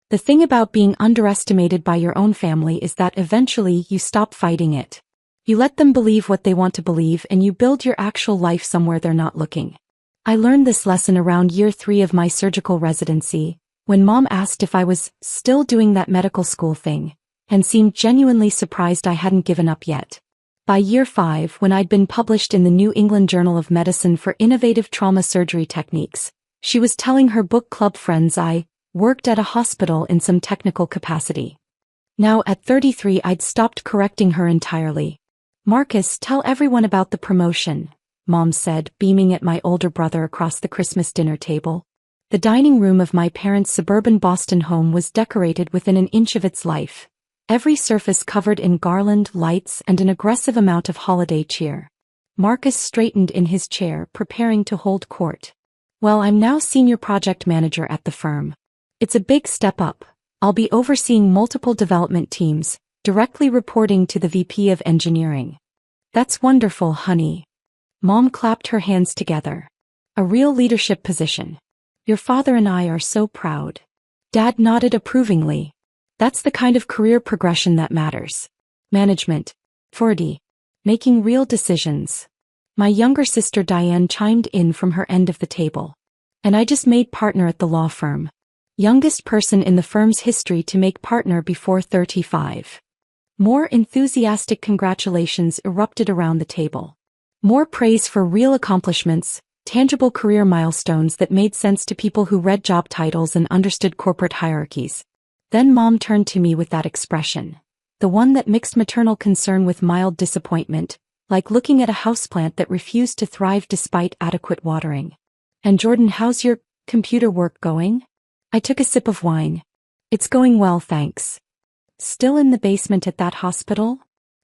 The thing about being underestimated by your own family is that eventually you stop fighting it. You let them believe what they want to believe and you build your actual life somewhere they're not looking. I learned this lesson around year 3 of my surgical residency, when Mom asked if I was still doing that medical school thing, and seemed genuinely surprised I hadn't given up yet. By year 5, when I'd been published in the New England Journal of Medicine for innovative trauma surgery techniques, she was telling her book club friends I worked at a hospital in some technical capacity. Now at 33 I'd stopped correcting her entirely. "Marcus, tell everyone about the promotion," Mom said, beaming at my older brother across the Christmas dinner table. The dining room of my parents' suburban Boston home was decorated within an inch of its life, every surface covered in garland, lights, and an aggressive amount of holiday cheer. Marcus straightened in his chair, preparing to hold court. "Well, I'm now senior project manager at the firm. It's a big step up. I'll be overseeing multiple development teams, directly reporting to the VP of engineering." "That's wonderful, honey." Mom clapped her hands together. "A real leadership position. Your father and I are so proud." Dad nodded approvingly. "That's the kind of career progression that matters. Management. 40. Making real decisions." My younger sister Diane chimed in from her end of the table. "And I just made partner at the law firm. Youngest person in the firm's history to make partner before 35. More enthusiastic congratulations erupted around the table. More praise for real accomplishments, tangible career milestones that made sense to people who read job titles and understood corporate hierarchies. Then Mom turned to me with that expression, the one that mixed maternal concern with mild disappointment, like looking at a houseplant that refused to thrive despite adequate watering. "And Jordan, how's your computer work going?" I took a sip of wine. "It's going well, thanks." "Still in the basement at that hospital?"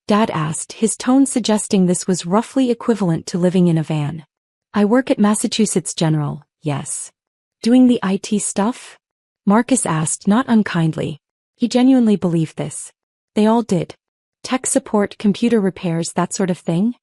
Dad asked, his tone suggesting this was roughly equivalent to living in a van. "I work at Massachusetts General, yes." "Doing the IT stuff?" Marcus asked, not unkindly. He genuinely believed this. They all did. "Tech support, computer repairs, that sort of thing?"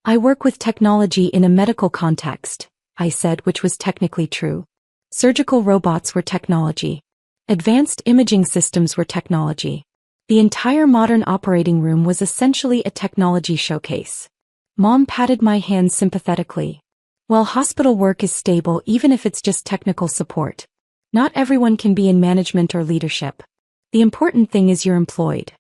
"I work with technology in a medical context," I said, which was technically true. Surgical robots were technology. Advanced imaging systems were technology. The entire modern operating room was essentially a technology showcase. Mom patted my hand sympathetically. "Well, hospital work is stable even if it's just technical support. Not everyone can be in management or leadership. The important thing is you're employed."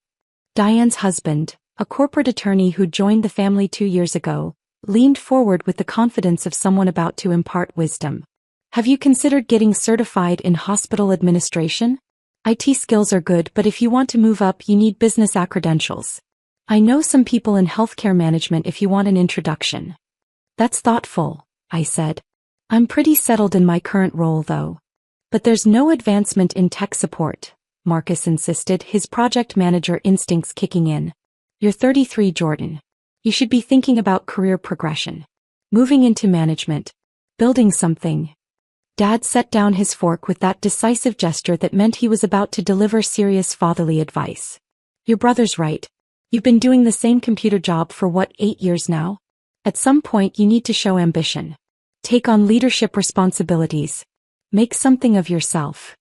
Diane's husband, a corporate attorney who joined the family 2 years ago, leaned forward with the confidence of someone about to impart wisdom. "Have you considered getting certified in hospital administration? IT skills are good, but if you want to move up you need business credentials. I know some people in healthcare management if you want an introduction." "That's thoughtful," I said. "I'm pretty settled in my current role though." "But there's no advancement in tech support," Marcus insisted, his project manager instincts kicking in. "You're 33, Jordan. You should be thinking about career progression. Moving into management. Building something." Dad set down his fork with that decisive gesture that meant he was about to deliver serious fatherly advice. "Your brother's right. You've been doing the same computer job for 8 years now? At some point you need to show ambition. Take on leadership responsibilities. Make something of yourself."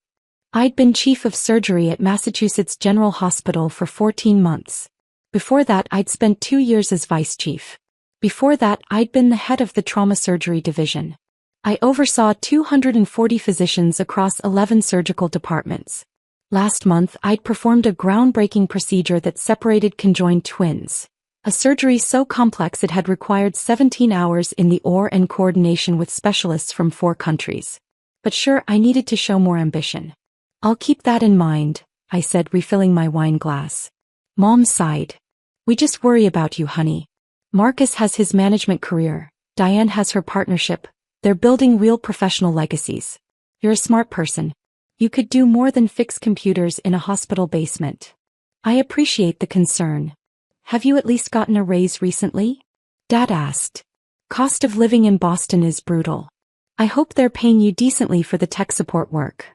I'd been chief of surgery at Massachusetts General Hospital for 14 months. Before that I'd spent 2 years as vice chief. Before that I'd been the head of the trauma surgery division. I oversaw 240 physicians across 11 surgical departments. Last month I'd performed a groundbreaking procedure that separated conjoined twins. A surgery so complex it had required 17 hours in the OR and coordination with specialists from 4 countries. But sure, I needed to show more ambition. "I'll keep that in mind," I said, refilling my wine glass. Mom sighed. "We just worry about you, honey. Marcus has his management career. Diane has her partnership. They're building real professional legacies. You're a smart person. You could do more than fix computers in a hospital basement." "I appreciate the concern. Have you at least gotten a raise recently?" Dad asked. "Cost of living in Boston is brutal. I hope they're paying you decently for the tech support work."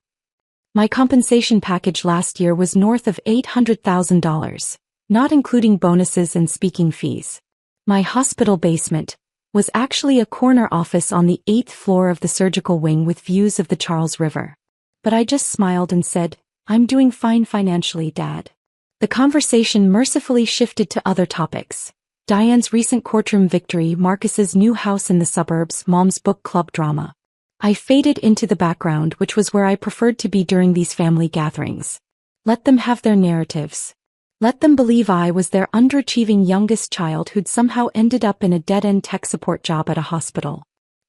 My compensation package last year was north of $800,000, not including bonuses and speaking fees. My hospital basement was actually a corner office on the 8th floor of the surgical wing with views of the Charles River. But I just smiled and said, I'm doing fine financially, Dad. The conversation mercifully shifted to other topics. Diane's recent courtroom victory, Marcus's new house in the suburbs, Mom's book club drama. I faded into the background, which was where I preferred to be during these family gatherings. Let them have their narratives. Let them believe I was their underachieving youngest child who'd somehow ended up in a dead-end tech support job at a hospital.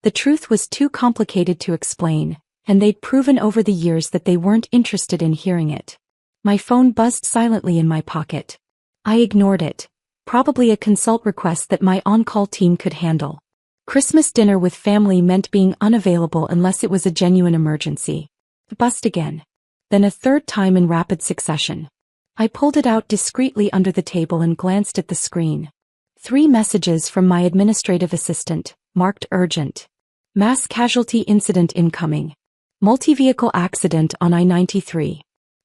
The truth was too complicated to explain, and they'd proven over the years that they weren't interested in hearing it. My phone buzzed silently in my pocket. I ignored it, probably a consult request that my on-call team could handle. Christmas dinner with family meant being unavailable unless it was a genuine emergency. Bust again. Then a third time in rapid succession. I pulled it out discreetly under the table and glanced at the screen. 3 messages from my administrative assistant, marked urgent. Mass casualty incident incoming. Multi-vehicle accident on I-93.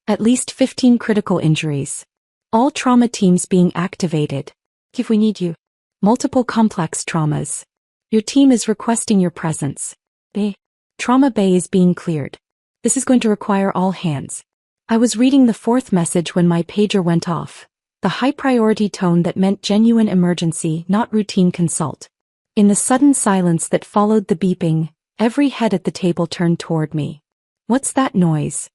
At least 15 critical injuries. All trauma teams being activated. If we need you. Multiple complex traumas. Your team is requesting your presence. Trauma bay is being cleared. This is going to require all hands. I was reading the 4th message when my pager went off. The high-priority tone that meant genuine emergency, not routine consult. In the sudden silence that followed the beeping, every head at the table turned toward me. What's that noise?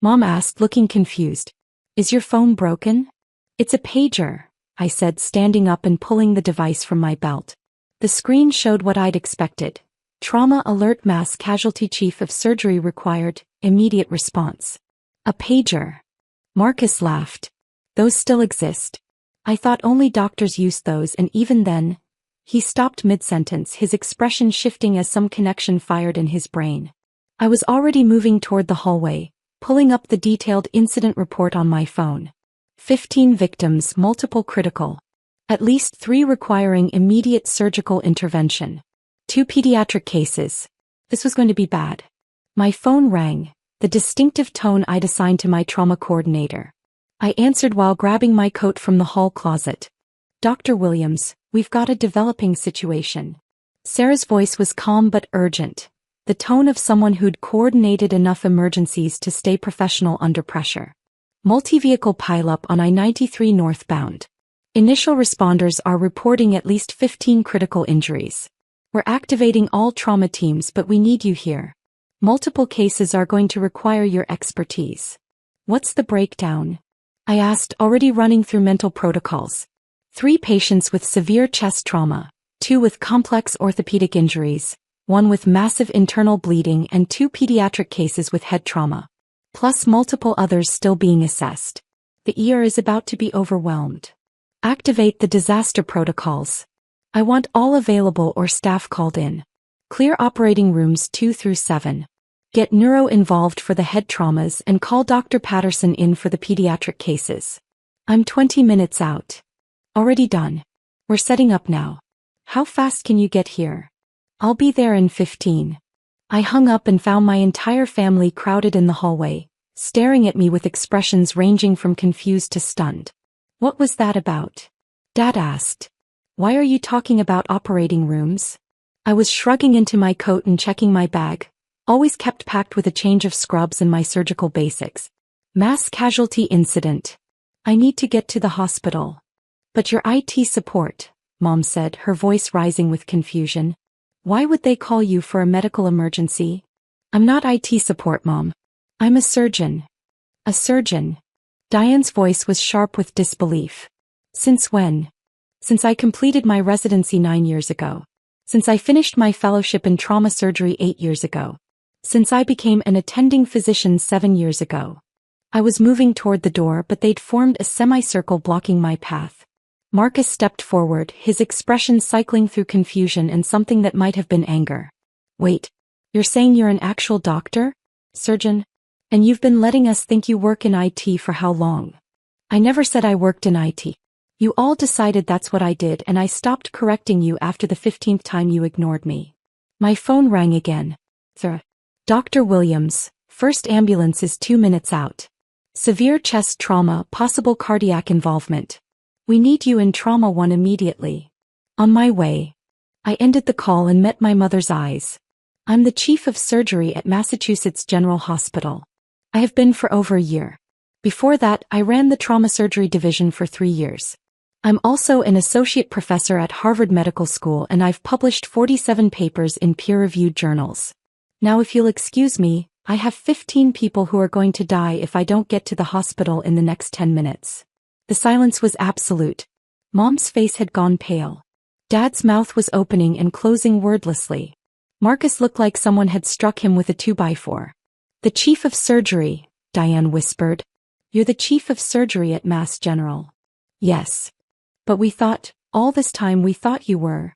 Mom asked, looking confused. Is your phone broken? It's a pager, I said, standing up and pulling the device from my belt. The screen showed what I'd expected. Trauma alert, mass casualty, chief of surgery required, immediate response. A pager. Marcus laughed. Those still exist. I thought only doctors used those, and even then. He stopped mid-sentence, his expression shifting as some connection fired in his brain. I was already moving toward the hallway, pulling up the detailed incident report on my phone. 15 victims, multiple critical. At least 3 requiring immediate surgical intervention. 2 pediatric cases. This was going to be bad. My phone rang, the distinctive tone I'd assigned to my trauma coordinator. I answered while grabbing my coat from the hall closet. Dr. Williams, we've got a developing situation. Sarah's voice was calm but urgent, the tone of someone who'd coordinated enough emergencies to stay professional under pressure. Multi-vehicle pileup on I-93 northbound. Initial responders are reporting at least 15 critical injuries. We're activating all trauma teams, but we need you here. Multiple cases are going to require your expertise. What's the breakdown? I asked, already running through mental protocols. 3 patients with severe chest trauma, 2 with complex orthopedic injuries, 1 with massive internal bleeding, and 2 pediatric cases with head trauma. Plus multiple others still being assessed. The ER is about to be overwhelmed. Activate the disaster protocols. I want all available or staff called in. Clear operating rooms 2 through 7. Get neuro involved for the head traumas and call Dr. Patterson in for the pediatric cases. I'm 20 minutes out. Already done. We're setting up now. How fast can you get here? I'll be there in 15. I hung up and found my entire family crowded in the hallway, staring at me with expressions ranging from confused to stunned. What was that about? Dad asked. Why are you talking about operating rooms? I was shrugging into my coat and checking my bag, always kept packed with a change of scrubs and my surgical basics. Mass casualty incident. I need to get to the hospital. But your IT support, Mom said, her voice rising with confusion. Why would they call you for a medical emergency? I'm not IT support, Mom. I'm a surgeon. A surgeon. Diane's voice was sharp with disbelief. Since when? Since I completed my residency 9 years ago. Since I finished my fellowship in trauma surgery 8 years ago. Since I became an attending physician 7 years ago. I was moving toward the door, but they'd formed a semicircle blocking my path. Marcus stepped forward, his expression cycling through confusion and something that might have been anger. Wait, you're saying you're an actual doctor? Surgeon? And you've been letting us think you work in IT for how long? I never said I worked in IT. You all decided that's what I did, and I stopped correcting you after the 15th time you ignored me. My phone rang again. Dr. Williams, first ambulance is 2 minutes out. Severe chest trauma, possible cardiac involvement. We need you in trauma 1 immediately. On my way. I ended the call and met my mother's eyes. I'm the chief of surgery at Massachusetts General Hospital. I have been for over a year. Before that, I ran the trauma surgery division for 3 years. I'm also an associate professor at Harvard Medical School and I've published 47 papers in peer-reviewed journals. Now if you'll excuse me, I have 15 people who are going to die if I don't get to the hospital in the next 10 minutes. The silence was absolute. Mom's face had gone pale. Dad's mouth was opening and closing wordlessly. Marcus looked like someone had struck him with a 2x4. The chief of surgery, Diane whispered. You're the chief of surgery at Mass General. Yes. But we thought, all this time we thought you were.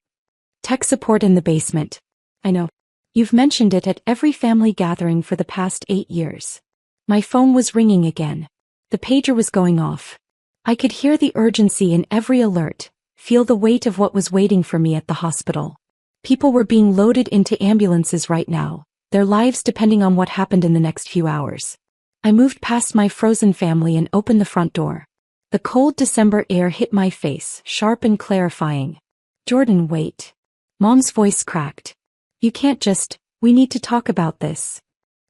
Tech support in the basement. I know. You've mentioned it at every family gathering for the past 8 years. My phone was ringing again. The pager was going off. I could hear the urgency in every alert, feel the weight of what was waiting for me at the hospital. People were being loaded into ambulances right now, their lives depending on what happened in the next few hours. I moved past my frozen family and opened the front door. The cold December air hit my face, sharp and clarifying. Jordan, wait. Mom's voice cracked. You can't just, we need to talk about this.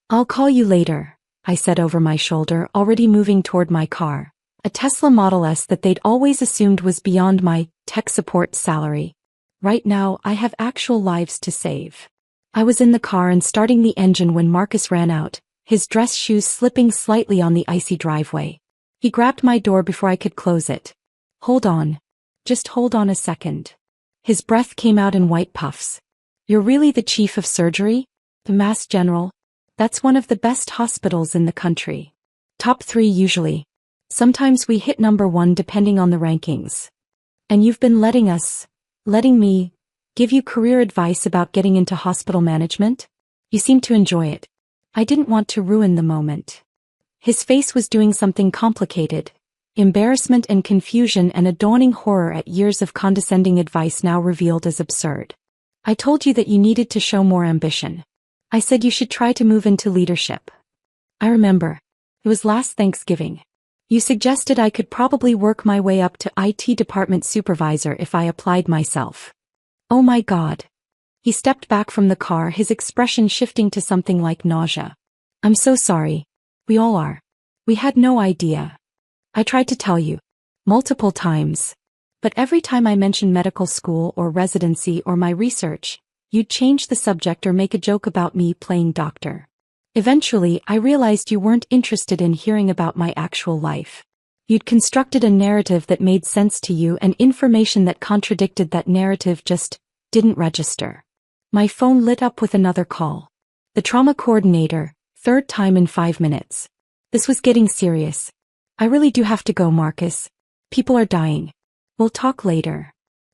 I'll call you later, I said over my shoulder, already moving toward my car. A Tesla Model S that they'd always assumed was beyond my tech support salary. Right now, I have actual lives to save. I was in the car and starting the engine when Marcus ran out, his dress shoes slipping slightly on the icy driveway. He grabbed my door before I could close it. Hold on. Just hold on a second. His breath came out in white puffs. You're really the chief of surgery? The Mass General? That's one of the best hospitals in the country. Top 3 usually. Sometimes we hit number 1 depending on the rankings. And you've been letting me, give you career advice about getting into hospital management? You seem to enjoy it. I didn't want to ruin the moment. His face was doing something complicated. Embarrassment and confusion and a dawning horror at years of condescending advice now revealed as absurd. I told you that you needed to show more ambition. I said you should try to move into leadership. I remember. It was last Thanksgiving. You suggested I could probably work my way up to IT department supervisor if I applied myself. Oh my God. He stepped back from the car, his expression shifting to something like nausea. I'm so sorry. We all are. We had no idea. I tried to tell you. Multiple times. But every time I mentioned medical school or residency or my research, you'd change the subject or make a joke about me playing doctor. Eventually, I realized you weren't interested in hearing about my actual life. You'd constructed a narrative that made sense to you and information that contradicted that narrative just didn't register. My phone lit up with another call. The trauma coordinator, 3rd time in 5 minutes. This was getting serious. I really do have to go, Marcus. People are dying. We'll talk later.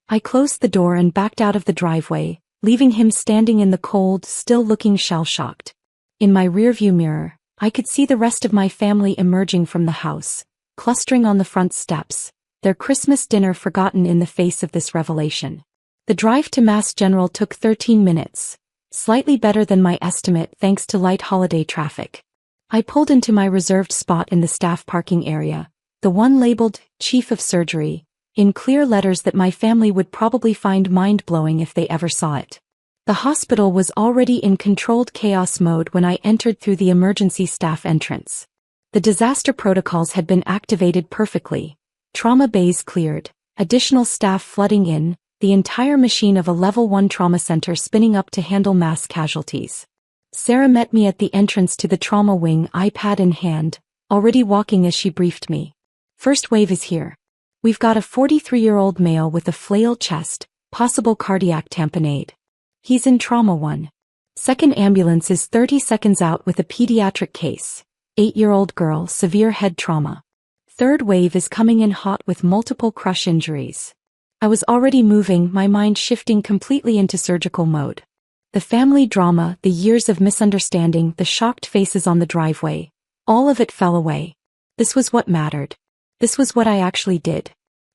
I closed the door and backed out of the driveway, leaving him standing in the cold, still looking shell-shocked. In my rearview mirror, I could see the rest of my family emerging from the house, clustering on the front steps, their Christmas dinner forgotten in the face of this revelation. The drive to Mass General took 13 minutes, slightly better than my estimate thanks to light holiday traffic. I pulled into my reserved spot in the staff parking area, the one labeled Chief of Surgery, in clear letters that my family would probably find mind-blowing if they ever saw it. The hospital was already in controlled chaos mode when I entered through the emergency staff entrance. The disaster protocols had been activated perfectly, trauma bays cleared, additional staff flooding in, the entire machine of a level 1 trauma center spinning up to handle mass casualties. Sarah met me at the entrance to the trauma wing, iPad in hand, already walking as she briefed me. First wave is here. We've got a 43-year-old male with a flail chest, possible cardiac tamponade. He's in trauma 1. Second ambulance is 30 seconds out with a pediatric case, 8-year-old girl, severe head trauma. Third wave is coming in hot with multiple crush injuries. I was already moving, my mind shifting completely into surgical mode. The family drama, the years of misunderstanding, the shocked faces on the driveway, all of it fell away. This was what mattered. This was what I actually did.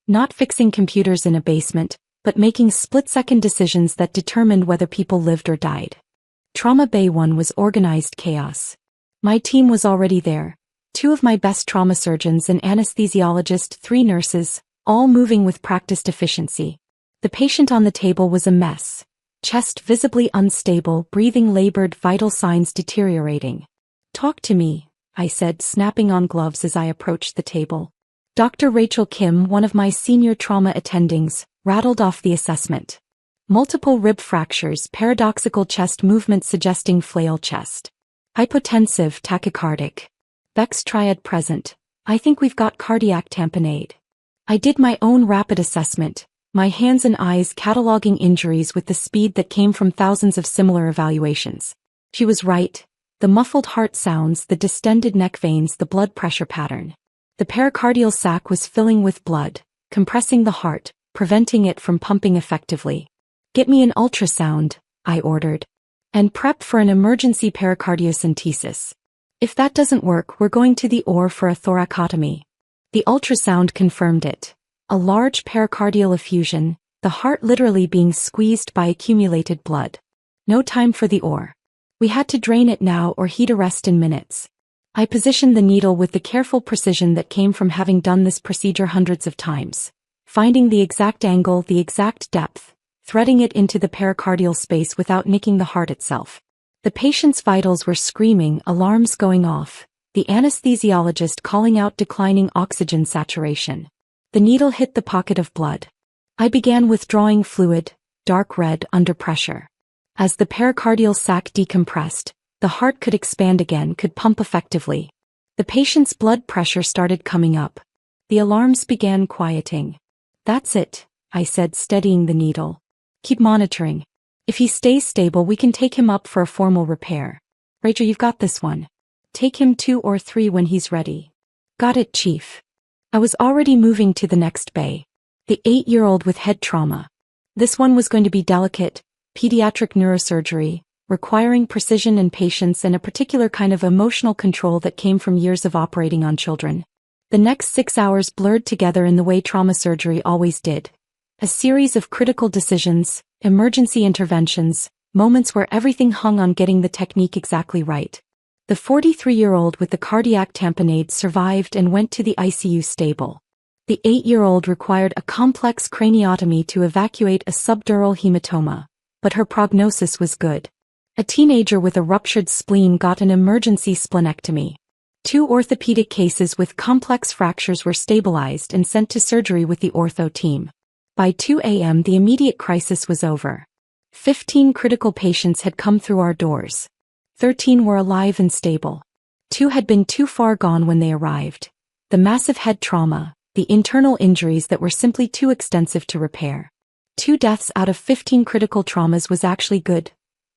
Not fixing computers in a basement, but making split-second decisions that determined whether people lived or died. Trauma Bay 1 was organized chaos. My team was already there. 2 of my best trauma surgeons, an anesthesiologist, 3 nurses, all moving with practiced efficiency. The patient on the table was a mess. Chest visibly unstable, breathing labored, vital signs deteriorating. Talk to me, I said, snapping on gloves as I approached the table. Dr. Rachel Kim, one of my senior trauma attendings, rattled off the assessment. Multiple rib fractures, paradoxical chest movement suggesting flail chest. Hypotensive, tachycardic. Beck's triad present. I think we've got cardiac tamponade. I did my own rapid assessment, my hands and eyes cataloging injuries with the speed that came from thousands of similar evaluations. She was right. The muffled heart sounds, the distended neck veins, the blood pressure pattern. The pericardial sac was filling with blood, compressing the heart, preventing it from pumping effectively. Get me an ultrasound, I ordered. And prep for an emergency pericardiocentesis. If that doesn't work, we're going to the OR for a thoracotomy. The ultrasound confirmed it. A large pericardial effusion, the heart literally being squeezed by accumulated blood. No time for the OR. We had to drain it now or he'd arrest in minutes. I positioned the needle with the careful precision that came from having done this procedure hundreds of times. Finding the exact angle, the exact depth, threading it into the pericardial space without nicking the heart itself. The patient's vitals were screaming, alarms going off, the anesthesiologist calling out declining oxygen saturation. The needle hit the pocket of blood. I began withdrawing fluid, dark red, under pressure. As the pericardial sac decompressed, the heart could expand again, could pump effectively. The patient's blood pressure started coming up. The alarms began quieting. That's it, I said, steadying the needle. Keep monitoring. If he stays stable, we can take him up for a formal repair. Rachel, you've got this one. Take him 2 or 3 when he's ready. Got it, Chief. I was already moving to the next bay. The 8-year-old with head trauma. This one was going to be delicate, pediatric neurosurgery, requiring precision and patience and a particular kind of emotional control that came from years of operating on children. The next 6 hours blurred together in the way trauma surgery always did. A series of critical decisions, emergency interventions, moments where everything hung on getting the technique exactly right. The 43-year-old with the cardiac tamponade survived and went to the ICU stable. The 8-year-old required a complex craniotomy to evacuate a subdural hematoma, but her prognosis was good. A teenager with a ruptured spleen got an emergency splenectomy. 2 orthopedic cases with complex fractures were stabilized and sent to surgery with the ortho team. By 2 a.m. the immediate crisis was over. 15 critical patients had come through our doors. 13 were alive and stable. 2 had been too far gone when they arrived. The massive head trauma, the internal injuries that were simply too extensive to repair. 2 deaths out of 15 critical traumas was actually good.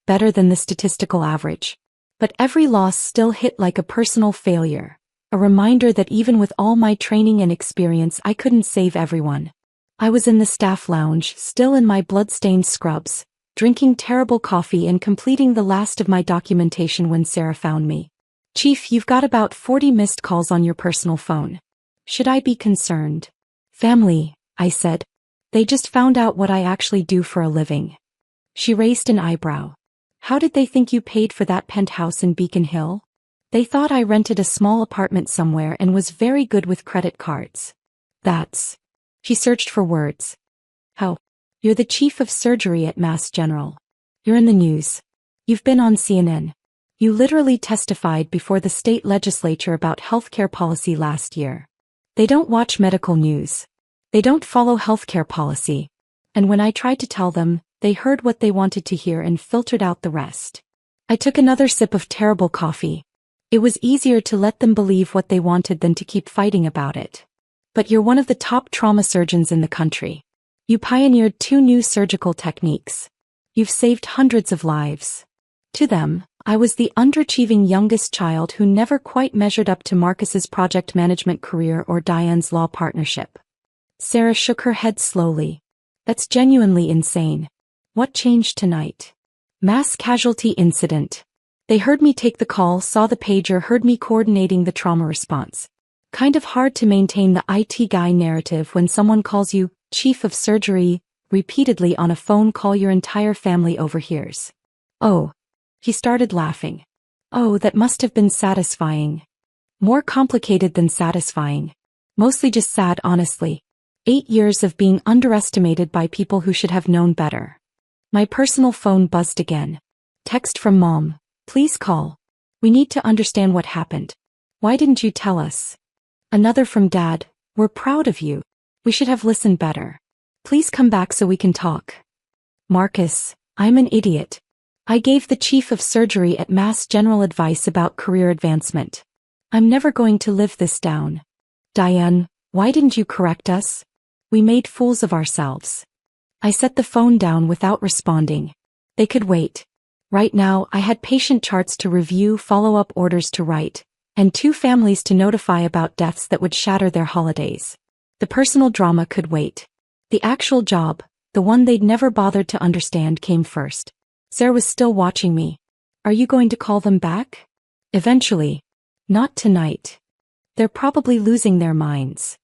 Better than the statistical average. But every loss still hit like a personal failure. A reminder that even with all my training and experience, I couldn't save everyone. I was in the staff lounge, still in my blood-stained scrubs, drinking terrible coffee and completing the last of my documentation when Sarah found me. Chief, you've got about 40 missed calls on your personal phone. Should I be concerned? Family, I said. They just found out what I actually do for a living. She raised an eyebrow. How did they think you paid for that penthouse in Beacon Hill? They thought I rented a small apartment somewhere and was very good with credit cards. That's... She searched for words. How? You're the chief of surgery at Mass General. You're in the news. You've been on CNN. You literally testified before the state legislature about healthcare policy last year. They don't watch medical news. They don't follow healthcare policy. And when I tried to tell them, they heard what they wanted to hear and filtered out the rest. I took another sip of terrible coffee. It was easier to let them believe what they wanted than to keep fighting about it. But you're one of the top trauma surgeons in the country. You pioneered 2 new surgical techniques. You've saved hundreds of lives. To them, I was the underachieving youngest child who never quite measured up to Marcus's project management career or Diane's law partnership. Sarah shook her head slowly. That's genuinely insane. What changed tonight? Mass casualty incident. They heard me take the call, saw the pager, heard me coordinating the trauma response. Kind of hard to maintain the IT guy narrative when someone calls you chief of surgery repeatedly on a phone call your entire family overhears. Oh. He started laughing. Oh, that must have been satisfying. More complicated than satisfying. Mostly just sad, honestly. 8 years of being underestimated by people who should have known better. My personal phone buzzed again. Text from Mom. Please call. We need to understand what happened. Why didn't you tell us? Another from Dad. We're proud of you. We should have listened better. Please come back so we can talk. Marcus, I'm an idiot. I gave the chief of surgery at Mass General advice about career advancement. I'm never going to live this down. Diane, why didn't you correct us? We made fools of ourselves. I set the phone down without responding. They could wait. Right now, I had patient charts to review, follow-up orders to write, and 2 families to notify about deaths that would shatter their holidays. The personal drama could wait. The actual job, the one they'd never bothered to understand, came first. Sarah was still watching me. Are you going to call them back? Eventually. Not tonight. They're probably losing their minds.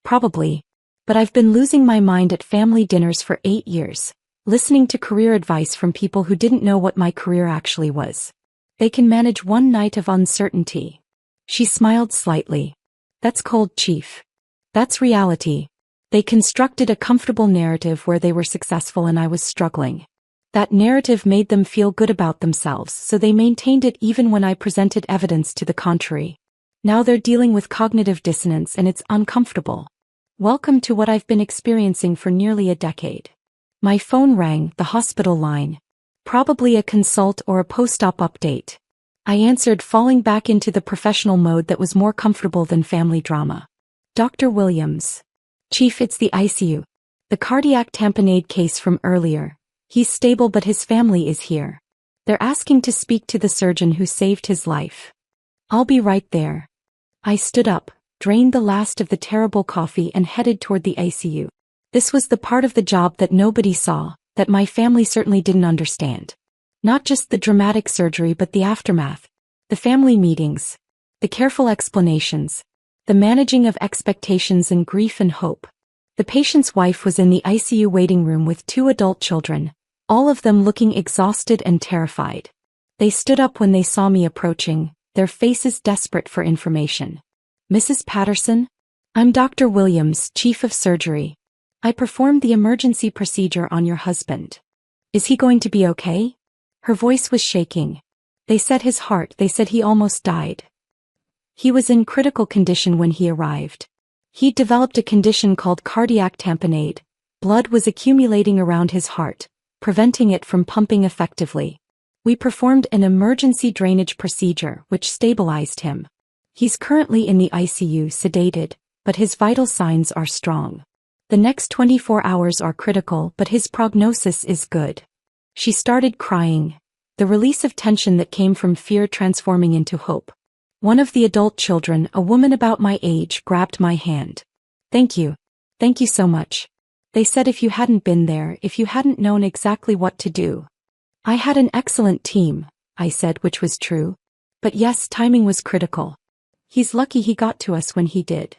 Probably. But I've been losing my mind at family dinners for 8 years, listening to career advice from people who didn't know what my career actually was. They can manage one night of uncertainty. She smiled slightly. That's cold, Chief. That's reality. They constructed a comfortable narrative where they were successful and I was struggling. That narrative made them feel good about themselves, so they maintained it even when I presented evidence to the contrary. Now they're dealing with cognitive dissonance and it's uncomfortable. Welcome to what I've been experiencing for nearly a decade. My phone rang, the hospital line. Probably a consult or a post-op update. I answered, falling back into the professional mode that was more comfortable than family drama. Dr. Williams. Chief, it's the ICU. The cardiac tamponade case from earlier. He's stable but his family is here. They're asking to speak to the surgeon who saved his life. I'll be right there. I stood up, drained the last of the terrible coffee and headed toward the ICU. This was the part of the job that nobody saw, that my family certainly didn't understand. Not just the dramatic surgery but the aftermath. The family meetings. The careful explanations. The managing of expectations and grief and hope. The patient's wife was in the ICU waiting room with 2 adult children, all of them looking exhausted and terrified. They stood up when they saw me approaching, their faces desperate for information. Mrs. Patterson? I'm Dr. Williams, Chief of Surgery. I performed the emergency procedure on your husband. Is he going to be okay? Her voice was shaking. They said his heart, they said he almost died. He was in critical condition when he arrived. He'd developed a condition called cardiac tamponade. Blood was accumulating around his heart, preventing it from pumping effectively. We performed an emergency drainage procedure which stabilized him. He's currently in the ICU sedated, but his vital signs are strong. The next 24 hours are critical but his prognosis is good. She started crying, the release of tension that came from fear transforming into hope. One of the adult children, a woman about my age, grabbed my hand. Thank you. Thank you so much. They said if you hadn't been there, if you hadn't known exactly what to do. I had an excellent team, I said, which was true. But yes, timing was critical. He's lucky he got to us when he did.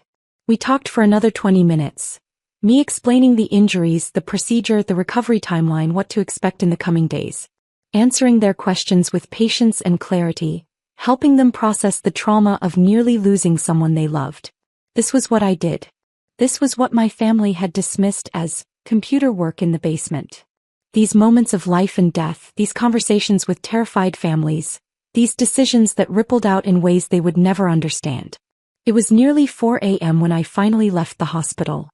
We talked for another 20 minutes. Me explaining the injuries, the procedure, the recovery timeline, what to expect in the coming days. Answering their questions with patience and clarity, helping them process the trauma of nearly losing someone they loved. This was what I did. This was what my family had dismissed as computer work in the basement. These moments of life and death, these conversations with terrified families, these decisions that rippled out in ways they would never understand. It was nearly 4 a.m. when I finally left the hospital.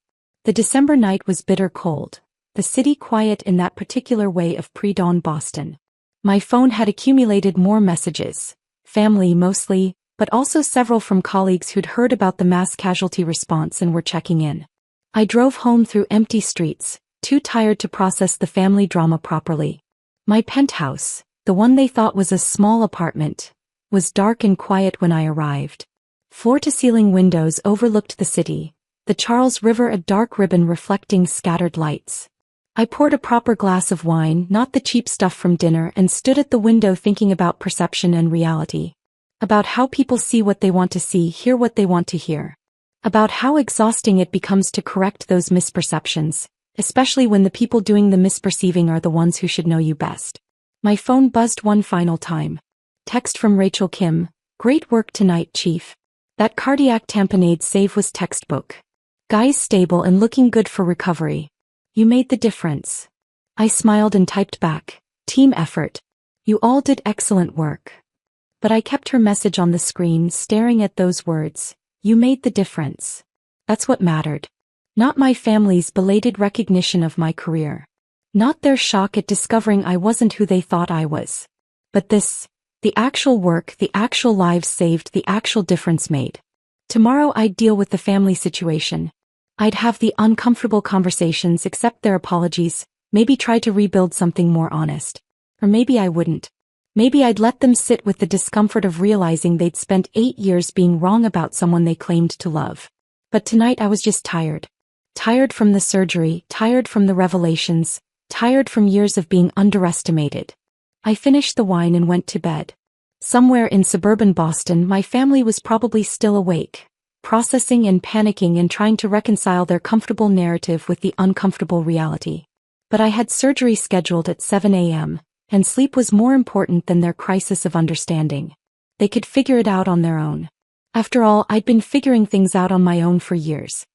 The December night was bitter cold, the city quiet in that particular way of pre-dawn Boston. My phone had accumulated more messages, family mostly, but also several from colleagues who'd heard about the mass casualty response and were checking in. I drove home through empty streets, too tired to process the family drama properly. My penthouse, the one they thought was a small apartment, was dark and quiet when I arrived. Floor-to-ceiling windows overlooked the city, the Charles River a dark ribbon reflecting scattered lights. I poured a proper glass of wine, not the cheap stuff from dinner, and stood at the window thinking about perception and reality. About how people see what they want to see, hear what they want to hear. About how exhausting it becomes to correct those misperceptions, especially when the people doing the misperceiving are the ones who should know you best. My phone buzzed one final time. Text from Rachel Kim. Great work tonight, Chief. That cardiac tamponade save was textbook. Guy's stable and looking good for recovery. You made the difference. I smiled and typed back. Team effort. You all did excellent work. But I kept her message on the screen, staring at those words. You made the difference. That's what mattered. Not my family's belated recognition of my career. Not their shock at discovering I wasn't who they thought I was. But this, the actual work, the actual lives saved, the actual difference made. Tomorrow I'd deal with the family situation. I'd have the uncomfortable conversations, accept their apologies, maybe try to rebuild something more honest. Or maybe I wouldn't. Maybe I'd let them sit with the discomfort of realizing they'd spent 8 years being wrong about someone they claimed to love. But tonight I was just tired. Tired from the surgery, tired from the revelations, tired from years of being underestimated. I finished the wine and went to bed. Somewhere in suburban Boston, my family was probably still awake, processing and panicking and trying to reconcile their comfortable narrative with the uncomfortable reality. But I had surgery scheduled at 7 a.m., and sleep was more important than their crisis of understanding. They could figure it out on their own. After all, I'd been figuring things out on my own for years.